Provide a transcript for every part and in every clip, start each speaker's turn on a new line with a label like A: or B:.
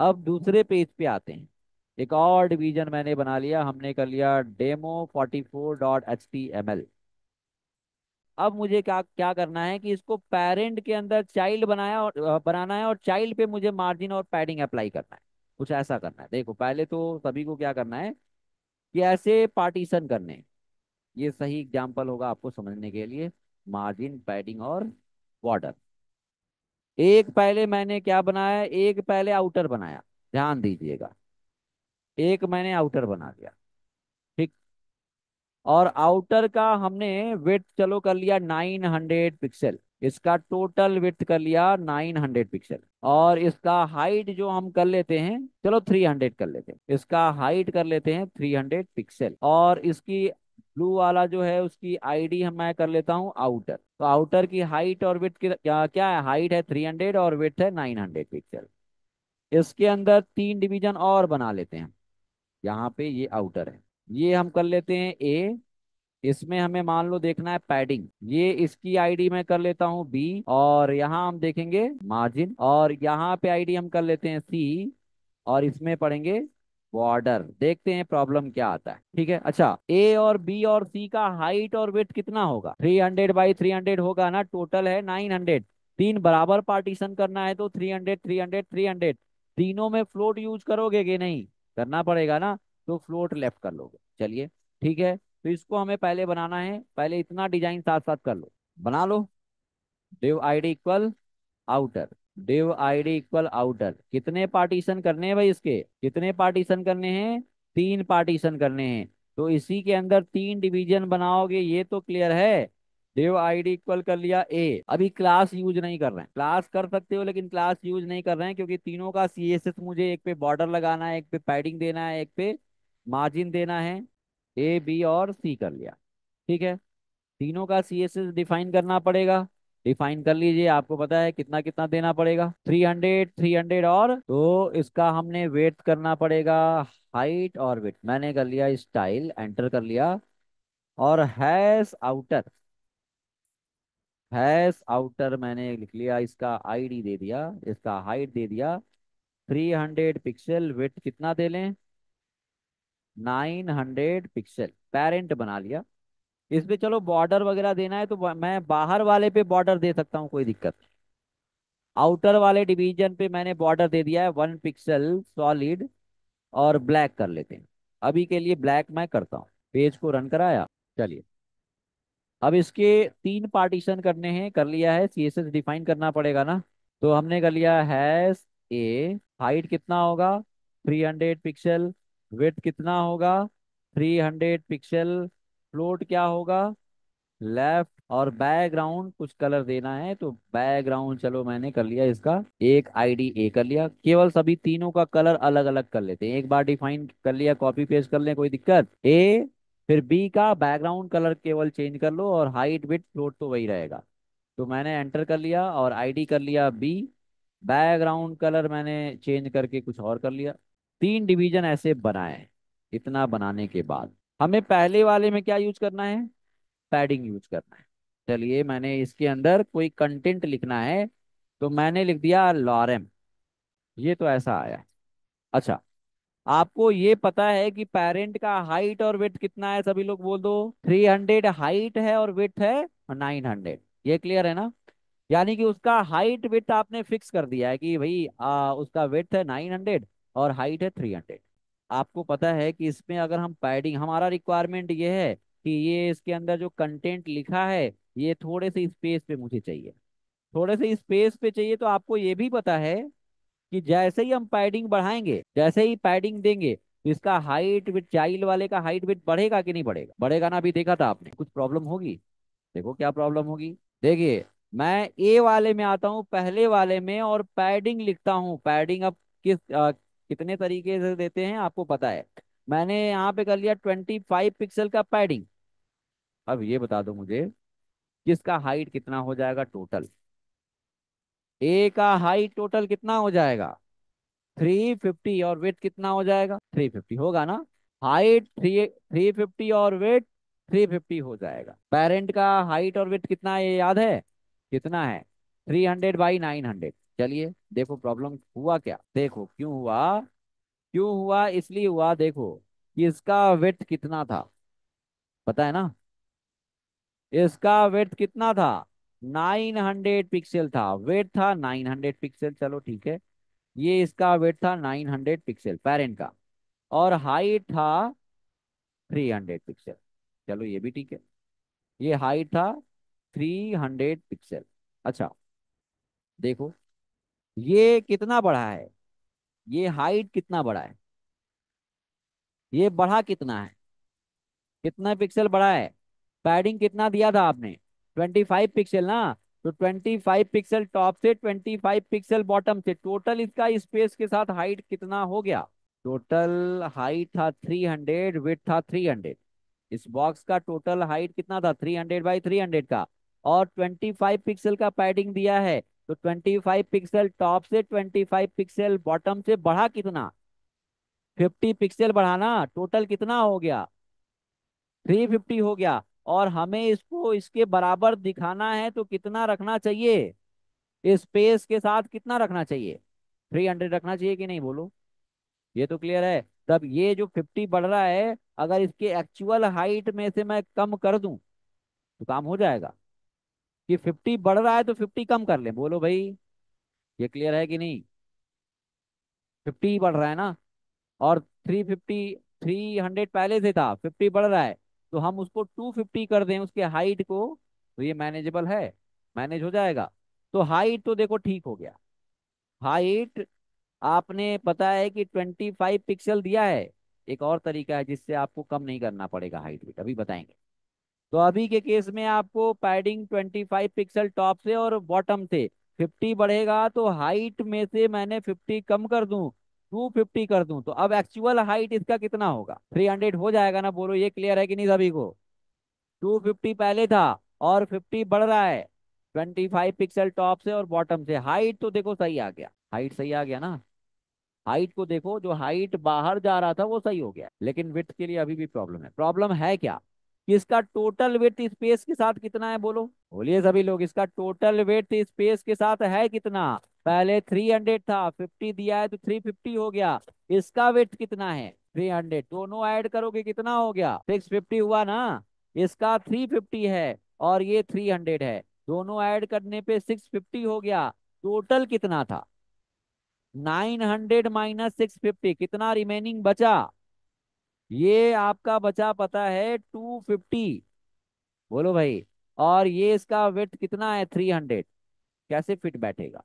A: अब दूसरे पेज पे आते हैं। एक और डिवीजन मैंने बना लिया, हमने कर लिया demo44.html। अब मुझे क्या क्या करना है कि इसको पेरेंट के अंदर चाइल्ड बनाया और बनाना है, और चाइल्ड पे मुझे मार्जिन और पैडिंग अप्लाई करना है। कुछ ऐसा करना है। देखो पहले तो सभी को क्या करना है कि ऐसे पार्टीशन करने हैं। ये सही एग्जाम्पल होगा आपको समझने के लिए। मार्जिन, पैडिंग और बॉर्डर। एक पहले मैंने क्या बनाया, एक पहले आउटर बनाया। ध्यान दीजिएगा, एक मैंने आउटर बना दिया। ठीक। और आउटर का हमने विड्थ चलो कर लिया 900 पिक्सल। इसका टोटल विड्थ कर लिया 900 पिक्सल। और इसका हाइट जो हम कर लेते हैं, चलो 300 कर लेते हैं। इसका हाइट कर लेते हैं 300 पिक्सल। और इसकी ब्लू वाला जो है उसकी आईडी हम मैं कर लेता हूँ आउटर। तो आउटर की हाइट और विड्थ क्या क्या है, हाइट है 300 और विड्थ है 900 पिक्सल। इसके अंदर तीन डिवीजन और बना लेते हैं। यहाँ पे ये आउटर है, ये हम कर लेते हैं ए। इसमें हमें मान लो देखना है पैडिंग, ये इसकी आईडी में कर लेता हूँ बी। और यहाँ हम देखेंगे मार्जिन, और यहाँ पे आईडी हम कर लेते हैं सी। और इसमें पढ़ेंगे बॉर्डर। देखते हैं प्रॉब्लम क्या आता है। ठीक है, अच्छा ए और बी और सी का हाइट और विड्थ कितना होगा, 300 बाई 300 होगा ना। टोटल है 900। तीन बराबर पार्टीशन करना है तो 300 300 300। तीनों में फ्लोट यूज करोगे कि नहीं, करना पड़ेगा ना। तो फ्लोट लेफ्ट कर लोगे। चलिए ठीक है। तो इसको हमें पहले बनाना है, पहले इतना डिजाइन साथ साथ कर लो। बना लो। div id equal outer. div id equal outer. कितने पार्टीशन करने हैं भाई, इसके कितने पार्टीशन करने हैं, तीन पार्टीशन करने हैं। तो इसी के अंदर तीन डिवीजन बनाओगे, ये तो क्लियर है। div id इक्वल कर लिया ए। अभी क्लास यूज नहीं कर रहे हैं, क्लास कर सकते हो लेकिन क्लास यूज नहीं कर रहे हैं क्योंकि तीनों का सीएसएस मुझे एक पे बॉर्डर लगाना है, एक पे पैडिंग देना है, एक पे मार्जिन देना है। ए बी और सी कर लिया। ठीक है। तीनों का सीएसएस डिफाइन करना पड़ेगा। डिफाइन कर लीजिए, आपको पता है कितना कितना देना पड़ेगा, 300 300। और तो इसका हमने वेट करना पड़ेगा, हाइट और वेट मैंने कर लिया, स्टाइल एंटर कर लिया। और हैश आउटर, हैश आउटर मैंने लिख लिया, इसका आईडी दे दिया, इसका हाइट दे दिया 300 पिक्सल। वेट कितना दे लें, 900 पिक्सल। पेरेंट बना लिया। इस पे चलो बॉर्डर वगैरह देना है तो मैं बाहर वाले पे बॉर्डर दे सकता हूँ, कोई दिक्कत नहीं। आउटर वाले डिवीजन पे मैंने बॉर्डर दे दिया है 1 पिक्सल सॉलिड। और ब्लैक कर लेते हैं। अभी के लिए ब्लैक मैं करता हूँ। पेज को रन कराया। चलिए, अब इसके तीन पार्टीशन करने हैं, कर लिया है, सीएसएस डिफाइन करना पड़ेगा ना। तो हमने कर लिया हैश ए। हाइट कितना होगा, 300 पिक्सल। विड्थ कितना होगा, 300 पिक्सल। फ्लोट क्या होगा, लेफ्ट। और बैकग्राउंड कुछ कलर देना है तो बैकग्राउंड चलो मैंने कर लिया इसका एक आईडी ए कर लिया। केवल सभी तीनों का कलर अलग अलग कर लेते हैं, एक बार डिफाइन कर लिया, कॉपी पेस्ट कर लें, कोई दिक्कत। ए फिर बी का बैकग्राउंड कलर केवल चेंज कर लो, और हाइट विड्थ फ्लोट तो वही रहेगा। तो मैंने एंटर कर लिया और आईडी कर लिया बी। बैकग्राउंड कलर मैंने चेंज करके कुछ और कर लिया। तीन डिवीजन ऐसे बनाए। इतना बनाने के बाद हमें पहले वाले में क्या यूज करना है, पैडिंग यूज करना है। चलिए, मैंने इसके अंदर कोई कंटेंट लिखना है तो मैंने लिख दिया लॉरेम। ये तो ऐसा आया। अच्छा, आपको ये पता है कि पेरेंट का हाइट और वेट कितना है, सभी लोग बोल दो। 300 हाइट है और वेट है 900। ये क्लियर है ना। यानी कि उसका हाइट वेट आपने फिक्स कर दिया है कि भाई उसका वेट है 900 और हाइट है 300। आपको पता है कि इसमें अगर हम पैडिंग, हमारा रिक्वायरमेंट ये है कि ये इसके अंदर जो कंटेंट लिखा है ये थोड़े से स्पेस पे मुझे चाहिए, थोड़े से स्पेस पे चाहिए। तो आपको ये भी पता है कि जैसे ही हम पैडिंग बढ़ाएंगे, जैसे ही पैडिंग देंगे, तो इसका हाइट विथ, चाइल्ड वाले का हाइट विथ बढ़ेगा कि नहीं बढ़ेगा, बढ़ेगा ना। अभी देखा था आपने, कुछ प्रॉब्लम होगी। देखो क्या प्रॉब्लम होगी। देखिए, मैं ए वाले में आता हूँ, पहले वाले में, और पैडिंग लिखता हूँ। पैडिंग अब कितने तरीके से देते हैं आपको पता है। मैंने यहाँ पे कर लिया 25 पिक्सल का पैडिंग। अब ये बता दो मुझे किसका हाइट कितना हो जाएगा टोटल। ए का हाइट टोटल कितना हो जाएगा, 350। और वेट कितना हो जाएगा, 350 होगा ना। हाइट 350 और वेट 350 हो जाएगा। पेरेंट का हाइट और वेट कितना है ये याद है, कितना है, 300 बाई 900। चलिए देखो प्रॉब्लम हुआ क्या, देखो क्यों हुआ। क्यों हुआ, इसलिए हुआ देखो कि इसका विड्थ कितना था, पता है ना। इसका विड्थ कितना था, 900 पिक्सल था। विड्थ था 900 पिक्सल, चलो ठीक है। ये इसका विड्थ था 900 पिक्सल पेरेंट का, और हाइट था 300 पिक्सल। चलो ये भी ठीक है, ये हाइट था 300 पिक्सल। अच्छा देखो, ये कितना बड़ा है, ये हाइट कितना बड़ा है, ये बढ़ा कितना है, कितना पिक्सल बढ़ा है। पैडिंग कितना दिया था आपने, 25 पिक्सल ना। तो 25 पिक्सल टॉप से, 25 पिक्सल बॉटम से, टोटल इसका स्पेस के साथ हाइट कितना हो गया। टोटल हाइट था 300, विड्थ था 300। इस बॉक्स का टोटल हाइट कितना था, 300 बाई 300 का। और 25 पिक्सल का पैडिंग दिया है, तो 25 पिक्सल टॉप से, 25 पिक्सल बॉटम से बढ़ा कितना, 50 पिक्सल बढ़ाना। टोटल कितना हो गया, 350 हो गया। और हमें इसको इसके बराबर दिखाना है तो कितना रखना चाहिए, स्पेस के साथ कितना रखना चाहिए, 300 रखना चाहिए कि नहीं बोलो। ये तो क्लियर है। तब ये जो 50 बढ़ रहा है, अगर इसके एक्चुअल हाइट में से मैं कम कर दूं तो काम हो जाएगा। कि 50 बढ़ रहा है तो 50 कम कर ले, बोलो भाई। ये क्लियर है कि नहीं, 50 बढ़ रहा है ना, और 350, 300 पहले से था, 50 बढ़ रहा है, तो हम उसको 250 कर दें उसके हाइट को, तो ये मैनेजेबल है, मैनेज हो जाएगा। तो हाइट तो देखो ठीक हो गया। हाइट आपने पता है कि 25 पिक्सल दिया है। एक और तरीका है जिससे आपको कम नहीं करना पड़ेगा हाइट, भी अभी बताएंगे। तो अभी के केस में आपको पैडिंग 25 पिक्सल टॉप से और बॉटम से, 50 बढ़ेगा तो हाइट में से मैंने 50 कम कर दूं, 250 कर दूं, तो अब एक्चुअल हाइट इसका कितना होगा, 300 हो जाएगा ना। बोलो ये क्लियर है कि नहीं सभी को। 250 पहले था और 50 बढ़ रहा है, 25 पिक्सल टॉप से और बॉटम से। हाइट तो देखो सही आ गया, हाइट सही आ गया ना। हाइट को देखो, जो हाइट बाहर जा रहा था वो सही हो गया, लेकिन विड्थ के लिए अभी भी प्रॉब्लम है। प्रॉब्लम है क्या, कि इसका टोटल विड्थ स्पेस के साथ कितना है, बोलो बोलिए सभी लोग। इसका टोटल विड्थ स्पेस के साथ है कितना, पहले 300 था, 50 दिया है तो 350 हो गया। इसका विड्थ कितना है, 300, दोनों ऐड करोगे कितना हो गया, 650 हुआ ना। इसका 350 है और ये 300 है, दोनों ऐड करने पे 650 हो गया। टोटल कितना था, 900 - 650, कितना रिमेनिंग बचा, ये आपका बचा पता है 250। बोलो भाई। और ये इसका विड्थ कितना है, 300। कैसे फिट बैठेगा,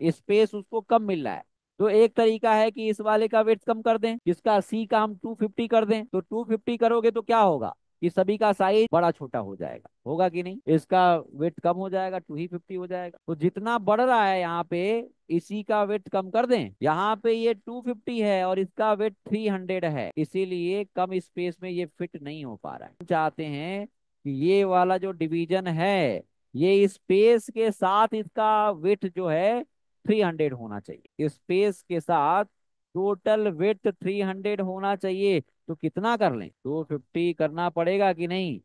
A: स्पेस उसको कम मिल रहा है। तो एक तरीका है कि इस वाले का वेट कम कर दें, इसका सी का हम 250 कर दें। तो 250 करोगे तो क्या होगा, कि सभी का साइज बड़ा छोटा हो जाएगा, होगा कि नहीं। इसका वेट कम हो जाएगा, 250 हो जाएगा। तो जितना बढ़ रहा है यहाँ पे, इसी का वेट कम कर दें। यहाँ पे ये 250 है और इसका वेट 300 है, इसीलिए कम स्पेस में ये फिट नहीं हो पा रहा है। हम चाहते हैं कि ये वाला जो डिवीजन है, ये स्पेस के साथ इसका वेट जो है 300 होना चाहिए, स्पेस के साथ टोटल विड्थ 300 होना चाहिए। तो कितना कर लें, 250 करना पड़ेगा कि नहीं,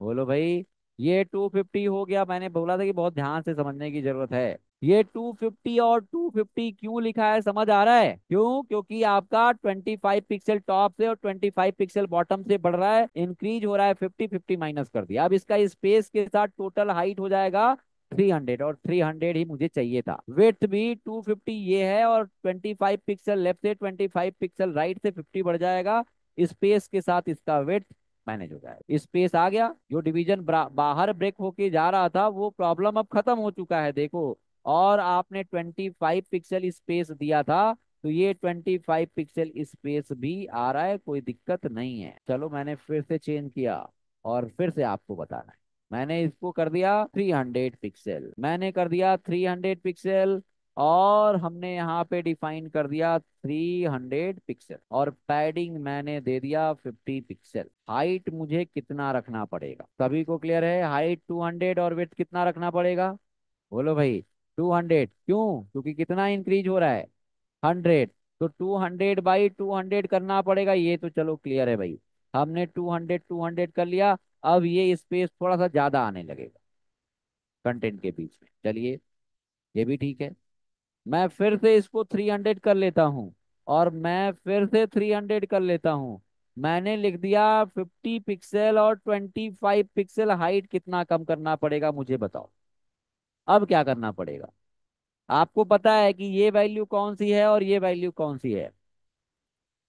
A: बोलो भाई। ये 250 हो गया, मैंने बोला था कि बहुत ध्यान से समझने की जरूरत है। ये 250 और 250 क्यों लिखा है, समझ आ रहा है क्यों, क्योंकि आपका 25 पिक्सल टॉप से और 25 पिक्सल बॉटम से बढ़ रहा है, इंक्रीज हो रहा है, 50 50 माइनस कर दिया। अब इसका स्पेस के साथ टोटल हाइट हो जाएगा 300, और 300 ही मुझे चाहिए था। विड्थ भी 250 ये है, और 25 पिक्सल लेफ्ट से, 25 पिक्सल राइट से 50 बढ़ जाएगा। स्पेस के साथ इसका विड्थ मैनेज हो जाएगा। स्पेस आ गया, जो डिवीजन बाहर ब्रेक होके जा रहा था वो प्रॉब्लम अब खत्म हो चुका है, देखो। और आपने 25 पिक्सल स्पेस दिया था, तो ये 25 पिक्सल स्पेस भी आ रहा है, कोई दिक्कत नहीं है। चलो मैंने फिर से चेंज किया और फिर से आपको बताना है। मैंने इसको कर दिया 300 पिक्सल, मैंने कर दिया 300 पिक्सल, और हमने यहाँ पे डिफाइन कर दिया 300 पिक्सल, और पैडिंग मैंने दे दिया 50 पिक्सल। हाइट मुझे कितना रखना पड़ेगा, सभी को क्लियर है। हाइट 200 और विड्थ कितना रखना पड़ेगा, बोलो भाई। 200, क्यों, क्योंकि कितना इंक्रीज हो रहा है, 100। तो 200 बाई 200 करना पड़ेगा, ये तो चलो क्लियर है भाई। हमने 200 कर लिया। अब ये स्पेस थोड़ा सा ज्यादा आने लगेगा कंटेंट के बीच में, चलिए ये भी ठीक है। मैं फिर से इसको 300 कर लेता हूँ, और मैं फिर से 300 कर लेता हूँ। मैंने लिख दिया 50 पिक्सल और 25 पिक्सल। हाइट कितना कम करना पड़ेगा मुझे बताओ। अब क्या करना पड़ेगा? आपको पता है कि ये वैल्यू कौन सी है और ये वैल्यू कौन सी है।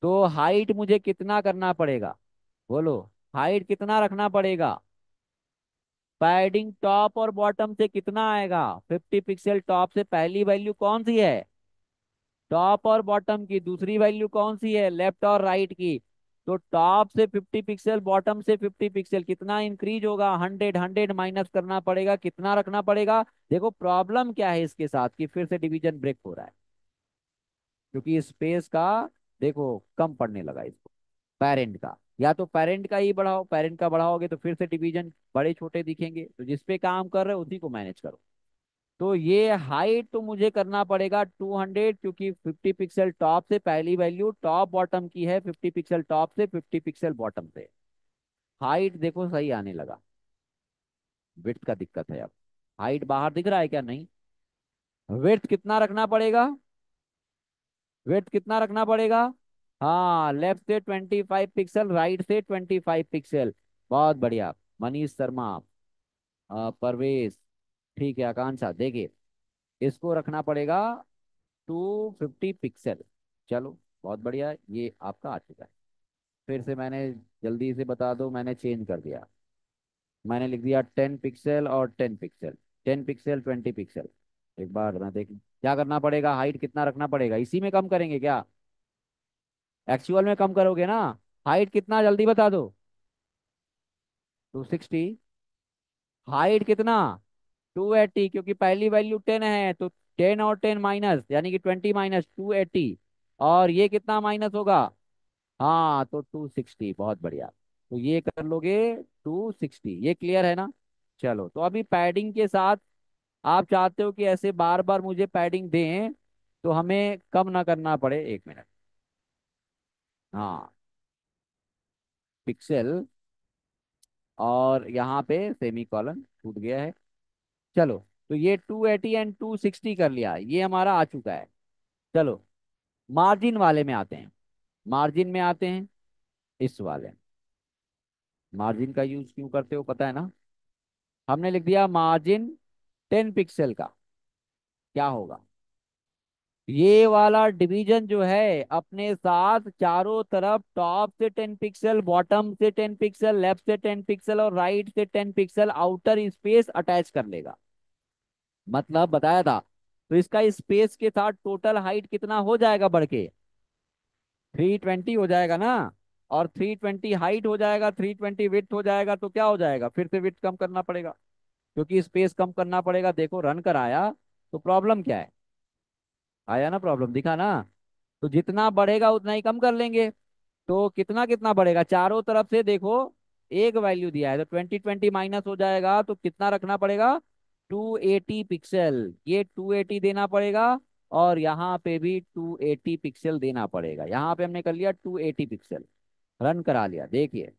A: तो हाइट मुझे कितना करना पड़ेगा? बोलो। हाइट कितना रखना पड़ेगा? पैडिंग टॉप और बॉटम से कितना आएगा? 50 पिक्सल। टॉप से पहली वैल्यू कौन सी है? टॉप और बॉटम की। दूसरी वैल्यू कौन सी है? लेफ्ट और राइट की। तो टॉप से 50 पिक्सल, बॉटम से 50 पिक्सल, कितना इंक्रीज होगा? 100। 100 माइनस करना पड़ेगा, कितना रखना पड़ेगा? देखो प्रॉब्लम क्या है इसके साथ, कि फिर से डिवीजन ब्रेक हो रहा है, क्योंकि स्पेस का देखो कम पड़ने लगा इसको। पेरेंट का, या तो पेरेंट का ही बढ़ाओ, पेरेंट का बढ़ाओगे तो फिर से डिवीजन बड़े छोटे दिखेंगे। तो जिस पे काम कर रहे हो उसी को मैनेज करो। तो ये हाइट तो मुझे करना पड़ेगा 200, क्योंकि 50 पिक्सल टॉप से पहली वैल्यू टॉप बॉटम की है, 50 पिक्सल टॉप से 50 पिक्सल बॉटम से। हाइट देखो सही आने लगा। विड्थ का दिक्कत है अब। हाइट बाहर दिख रहा है क्या? नहीं। विड्थ कितना रखना पड़ेगा? विड्थ कितना रखना पड़ेगा? हाँ, लेफ्ट से 25 पिक्सल, राइट से 25 पिक्सल। बहुत बढ़िया। मनीष शर्मा, परवेश, ठीक है, आकांक्षा, देखिए इसको रखना पड़ेगा 250 पिक्सल। चलो, बहुत बढ़िया, ये आपका आ चुका है। फिर से मैंने, जल्दी से बता दो, मैंने चेंज कर दिया। मैंने लिख दिया 10 पिक्सल और 10 पिक्सल। 10 pixel, 20 pixel. एक बार मैं देख, क्या करना पड़ेगा? हाइट कितना रखना पड़ेगा? इसी में कम करेंगे क्या? एक्चुअल में कम करोगे ना? हाइट कितना, जल्दी बता दो। 260। हाइट कितना? 280, क्योंकि पहली वैल्यू 10 है, तो 10 और 10 माइनस, यानी कि 20 माइनस 280। और ये कितना माइनस होगा? हाँ, तो 260। बहुत बढ़िया। तो ये कर लोगे 260। ये क्लियर है ना? चलो, तो अभी पैडिंग के साथ, आप चाहते हो कि ऐसे बार बार मुझे पैडिंग दें, तो हमें कम ना करना पड़े। एक मिनट। हाँ, पिक्सल, और यहाँ पे सेमी कॉलन छूट गया है। चलो, तो ये 280 एंड 260 कर लिया, ये हमारा आ चुका है। चलो, मार्जिन वाले में आते हैं। मार्जिन में आते हैं, इस वाले में। मार्जिन का यूज क्यों करते हो पता है ना? हमने लिख दिया मार्जिन 10 पिक्सल का। क्या होगा? ये वाला डिवीजन जो है अपने साथ चारों तरफ, टॉप से 10 पिक्सल, बॉटम से 10 पिक्सल, लेफ्ट से 10 पिक्सल और राइट से 10 पिक्सल आउटर स्पेस अटैच कर लेगा। मतलब बताया था। तो इसका स्पेस के साथ टोटल हाइट कितना हो जाएगा बढ़ के? 320 हो जाएगा ना? और 320 हाइट हो जाएगा, 320 विड्थ हो जाएगा, तो क्या हो जाएगा? फिर से विड्थ कम करना पड़ेगा, क्योंकि स्पेस कम करना पड़ेगा। देखो रन कराया, तो प्रॉब्लम क्या है? आया ना प्रॉब्लम, दिखा ना? तो जितना बढ़ेगा उतना ही कम कर लेंगे। तो कितना कितना बढ़ेगा चारों तरफ से? देखो, एक वैल्यू दिया है, तो 20 20 माइनस हो जाएगा, तो कितना रखना पड़ेगा? 280 पिक्सल। ये 280 देना पड़ेगा। और यहाँ पे भी 280 पिक्सल देना पड़ेगा। यहाँ पे हमने कर लिया 280 पिक्सल। रन करा लिया, देखिए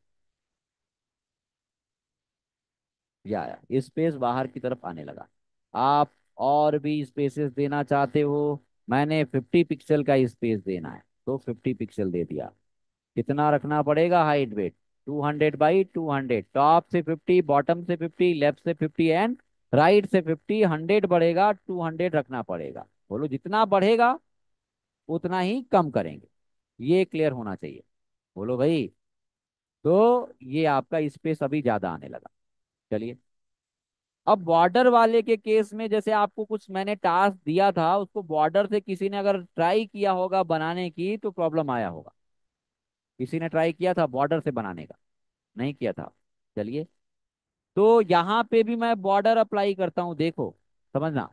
A: या स्पेस बाहर की तरफ आने लगा। आप और भी स्पेसेस देना चाहते हो? मैंने 50 पिक्सल का स्पेस देना है, तो 50 पिक्सल दे दिया। कितना रखना पड़ेगा हाइट वेट? 200 बाई 200। टॉप से 50, बॉटम से 50, लेफ्ट से 50 एंड राइट से 50। 100 बढ़ेगा, 200 रखना पड़ेगा। बोलो, जितना बढ़ेगा उतना ही कम करेंगे। ये क्लियर होना चाहिए। बोलो भाई। तो ये आपका स्पेस अभी ज्यादा आने लगा। चलिए, अब बॉर्डर वाले के केस में, जैसे आपको कुछ मैंने टास्क दिया था, उसको बॉर्डर से किसी ने अगर ट्राई किया होगा बनाने की, तो प्रॉब्लम आया होगा। किसी ने ट्राई किया था बॉर्डर से बनाने का? नहीं किया था। चलिए, तो यहाँ पे भी मैं बॉर्डर अप्लाई करता हूँ, देखो समझना।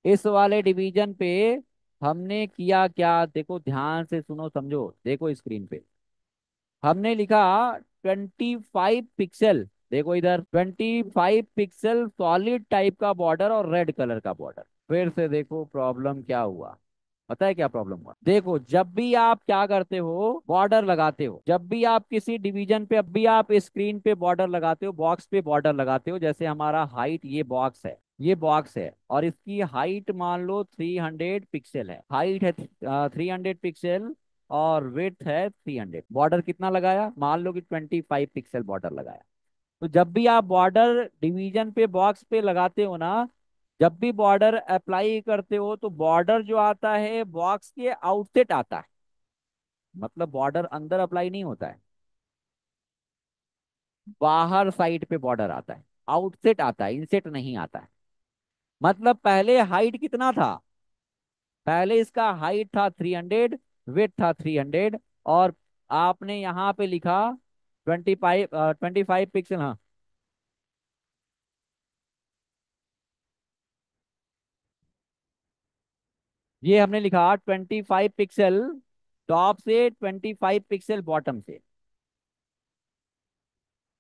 A: इस वाले डिवीजन पे हमने किया क्या? देखो ध्यान से सुनो, समझो, देखो स्क्रीन पे। हमने लिखा 25 पिक्सल। देखो इधर 25 पिक्सल सॉलिड टाइप का बॉर्डर और रेड कलर का बॉर्डर। फिर से देखो प्रॉब्लम क्या हुआ। पता है क्या प्रॉब्लम हुआ? देखो, जब भी आप क्या करते हो, बॉर्डर लगाते हो, जब भी आप किसी डिवीजन पे, अब भी आप स्क्रीन पे बॉर्डर लगाते हो, बॉक्स पे बॉर्डर लगाते हो, जैसे हमारा हाइट ये बॉक्स है, ये बॉक्स है और इसकी हाइट मान लो 300 पिक्सल है, हाइट है 300 पिक्सल, और विड्थ है 300। बॉर्डर कितना लगाया, मान लो कि 25 पिक्सल बॉर्डर लगाया। तो जब भी आप बॉर्डर डिवीजन पे बॉक्स पे लगाते हो ना, जब भी बॉर्डर अप्लाई करते हो तो बॉर्डर जो आता है बॉक्स के आउटसेट आता है, मतलब बॉर्डर अंदर अप्लाई नहीं होता है, बाहर साइड पे बॉर्डर आता है, आउटसेट आता है, इनसेट नहीं आता है। मतलब पहले हाइट कितना था, पहले इसका हाइट था 300, वेट था 300, और आपने यहाँ पे लिखा 25 पिक्सल। हाँ, ये हमने लिखा 25 पिक्सल टॉप से, 25 पिक्सल बॉटम से,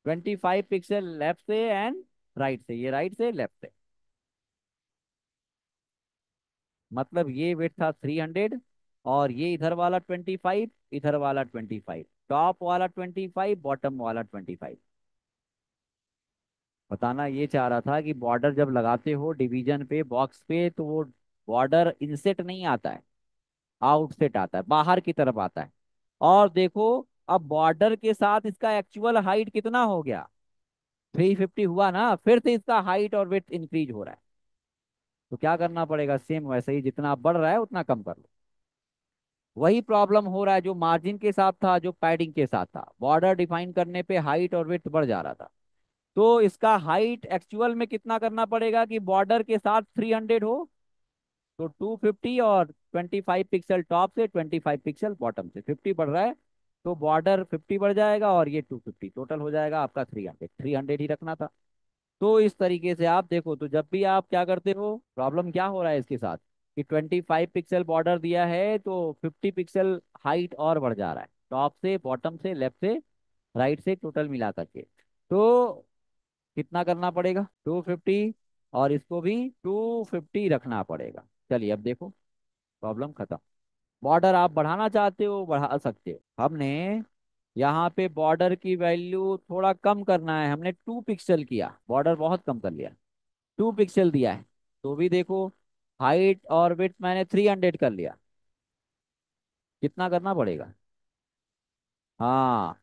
A: 25 पिक्सल लेफ्ट से एंड राइट से, ये राइट से लेफ्ट से। मतलब ये वेट था 300, और ये इधर वाला 25, इधर वाला 25, टॉप वाला 25, बॉटम वाला 25। बताना ये चाह रहा था कि बॉर्डर जब लगाते हो डिवीजन पे बॉक्स पे, तो वो बॉर्डर इनसेट नहीं आता है, आउटसेट आता है, बाहर की तरफ आता है। और देखो, अब बॉर्डर के साथ इसका एक्चुअल हाइट कितना हो गया, 350 हुआ ना, फिर से इसका हाइट और वेट इंक्रीज हो रहा है। तो क्या करना पड़ेगा, सेम वैसे ही, जितना बढ़ रहा है उतना कम कर लो। वही प्रॉब्लम हो रहा है जो मार्जिन के साथ था, जो पैडिंग के साथ था, बॉर्डर डिफाइन करने पे हाइट और वेट बढ़ जा रहा था। तो इसका हाइट एक्चुअल में कितना करना पड़ेगा कि बॉर्डर के साथ 300 हो, तो 250, और 25 पिक्सल टॉप से, 25 पिक्सल बॉटम से, 50 बढ़ रहा है, तो बॉर्डर 50 बढ़ जाएगा और ये 250, टोटल हो जाएगा आपका 300, 300 ही रखना था। तो इस तरीके से आप देखो, तो जब भी आप क्या करते हो, प्रॉब्लम क्या हो रहा है इसके साथ, कि 25 पिक्सल बॉर्डर दिया है तो 50 पिक्सल हाइट और बढ़ जा रहा है, टॉप से, बॉटम से, लेफ्ट से, राइट से, टोटल मिला करके। तो कितना करना पड़ेगा, 250, और इसको भी 250 रखना पड़ेगा। चलिए अब देखो, प्रॉब्लम खत्म। बॉर्डर आप बढ़ाना चाहते हो, बढ़ा सकते हो। हमने यहाँ पे बॉर्डर की वैल्यू थोड़ा कम करना है, हमने 2 पिक्सल किया, बॉर्डर बहुत कम कर लिया, 2 पिक्सल दिया है। तो भी देखो, हाइट और विड्थ मैंने 300 कर लिया, कितना करना पड़ेगा, हाँ,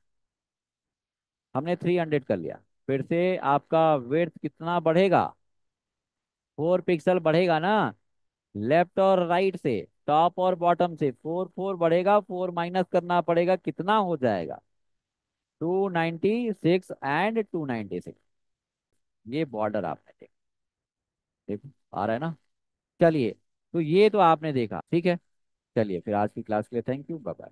A: हमने 300 कर लिया। फिर से आपका विड्थ कितना बढ़ेगा, 4 पिक्सल बढ़ेगा ना, लेफ्ट और राइट से, टॉप और बॉटम से 4 4 बढ़ेगा, 4 माइनस करना पड़ेगा, कितना हो जाएगा, 296 एंड 296। ये बॉर्डर आपने देखा, देखो आ रहा है ना। चलिए, तो ये तो आपने देखा, ठीक है। चलिए फिर आज की क्लास के लिए थैंक यू, बाय बाय।